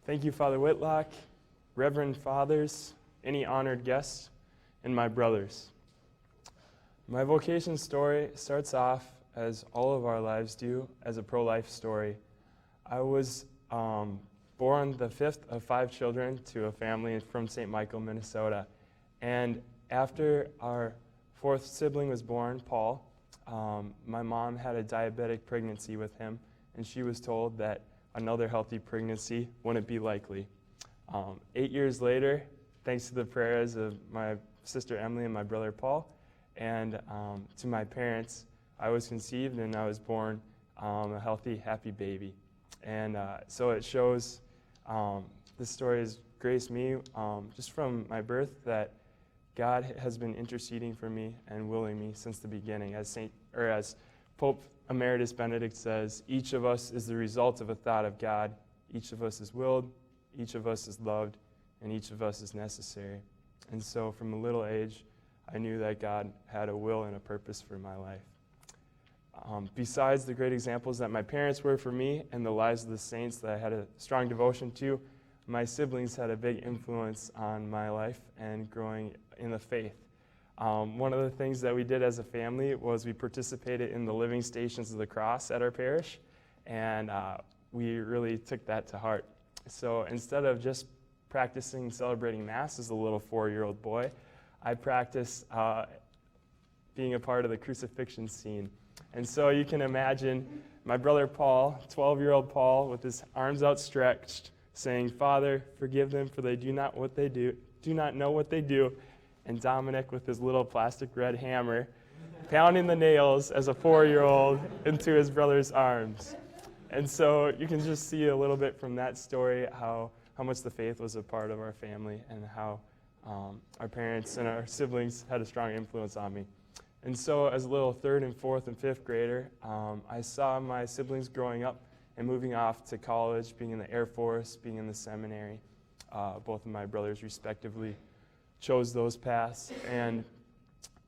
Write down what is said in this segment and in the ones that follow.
Thank you, Father Whitlock, Reverend Fathers, any honored guests, and my brothers. My vocation story starts off, as all of our lives do, as a pro-life story. I was born the fifth of 5 children to a family from St. Michael, Minnesota. And after our 4th sibling was born, Paul, my mom had a diabetic pregnancy with him, and she was told that another healthy pregnancy wouldn't be likely. 8 years later, thanks to the prayers of my sister Emily and my brother Paul, and to my parents, I was conceived and I was born a healthy, happy baby. And so it shows, this story has graced me just from my birth, that God has been interceding for me and willing me since the beginning. As Pope Emeritus Benedict says, each of us is the result of a thought of God. Each of us is willed, each of us is loved, and each of us is necessary. And so from a little age, I knew that God had a will and a purpose for my life. Besides the great examples that my parents were for me and the lives of the saints that I had a strong devotion to, my siblings had a big influence on my life and growing in the faith. One of the things that we did as a family was we participated in the living stations of the cross at our parish, and we really took that to heart. So instead of just practicing celebrating Mass as a little 4-year-old boy, I practiced being a part of the crucifixion scene. And so you can imagine my brother Paul, 12-year-old Paul, with his arms outstretched, saying, "Father, forgive them, for they do not know what they do." And Dominic with his little plastic red hammer, pounding the nails as a 4-year-old into his brother's arms. And so you can just see a little bit from that story how much the faith was a part of our family and how our parents and our siblings had a strong influence on me. And so as a little 3rd and 4th and 5th grader, I saw my siblings growing up and moving off to college, being in the Air Force, being in the seminary. Both of my brothers respectively chose those paths. And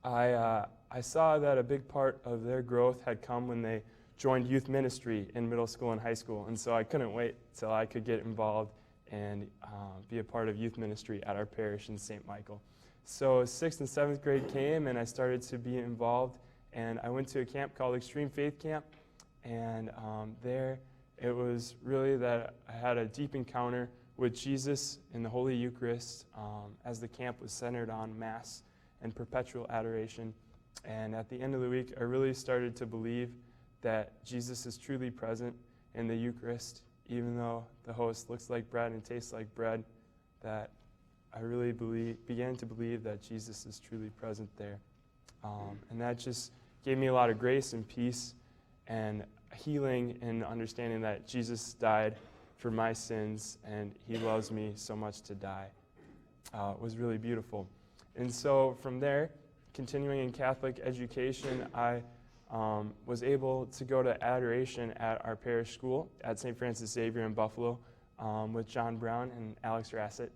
I saw that a big part of their growth had come when they joined youth ministry in middle school and high school. And so I couldn't wait till I could get involved and be a part of youth ministry at our parish in St. Michael. So 6th and 7th grade came, and I started to be involved, and I went to a camp called Extreme Faith Camp, and there it was really that I had a deep encounter with Jesus in the Holy Eucharist as the camp was centered on Mass and perpetual adoration. And at the end of the week, I really started to believe that Jesus is truly present in the Eucharist, even though the host looks like bread and tastes like bread, that I really began to believe that Jesus is truly present there. And that just gave me a lot of grace and peace and healing and understanding that Jesus died for my sins and he loves me so much to die. It was really beautiful. And so from there, continuing in Catholic education, I was able to go to adoration at our parish school at St. Francis Xavier in Buffalo with John Brown and Alex Rassett.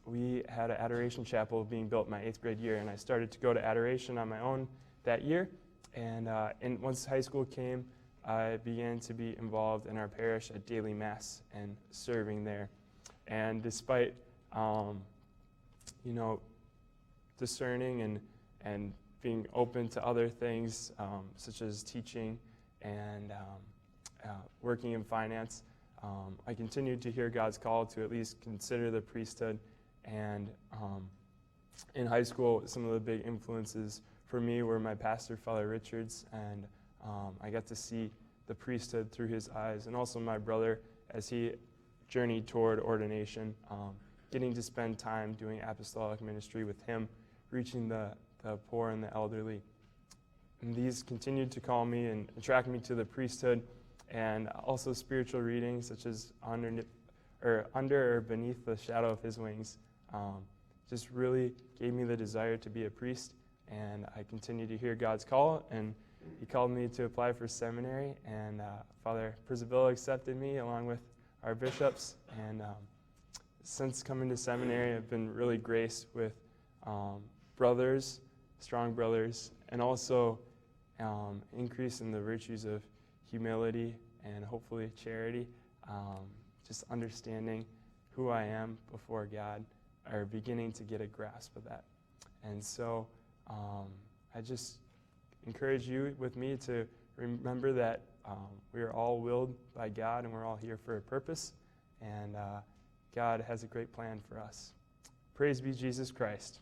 We had an adoration chapel being built my 8th grade year, and I started to go to adoration on my own that year. And once high school came, I began to be involved in our parish at daily Mass and serving there. And despite, discerning and being open to other things, such as teaching and working in finance, I continued to hear God's call to at least consider the priesthood. And in high school, some of the big influences for me were my pastor, Father Richards, and I got to see the priesthood through his eyes, and also my brother as he journeyed toward ordination, getting to spend time doing apostolic ministry with him, reaching the poor and the elderly. And these continued to call me and attract me to the priesthood, and also spiritual readings such as Under or Beneath the Shadow of His Wings just really gave me the desire to be a priest, and I continued to hear God's call, and he called me to apply for seminary, and Father Priscilla accepted me along with our bishops, and since coming to seminary, I've been really graced with brothers, strong brothers, and also increase in the virtues of humility and hopefully charity, just understanding who I am before God are beginning to get a grasp of that. And so I just encourage you with me to remember that we are all willed by God and we're all here for a purpose, and God has a great plan for us. Praise be Jesus Christ.